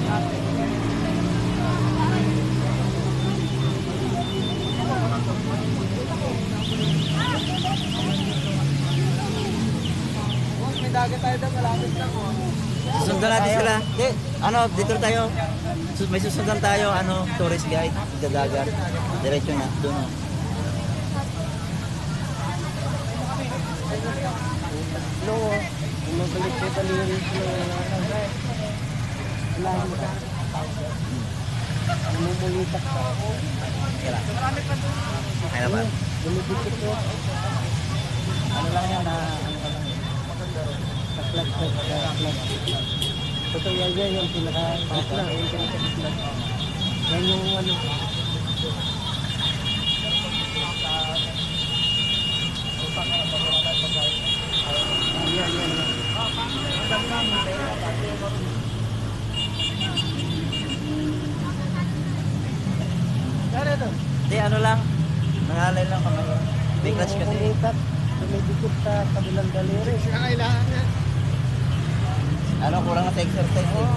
May dagat tayo doon, malapit lang oh. Susundan natin sila. Di, ano, dito tayo. May susundan tayo, ano, tourist guide. Sa dagat. Diretso na, doon oh. No, mabalik ko taliri ko na lang ka. Mumulitak ka. Kaya. Kaya naman. Bumibigit ko. Ano lang yan na, ano ka lang. Kaklag. Totoo yan yung pinaka-kaklag. Yung pinaka-kaklag. Yan yung ano. Di, ano lang. Nangalay lang kami. Biglas kasi. Dumidikit sa kabilang daliri. Sila kailangan niya. Ano, kurang na sa exercise eh.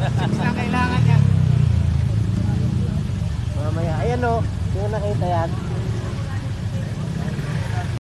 Sila kailangan niya. Mamaya, ayan o. Yung nakita yan.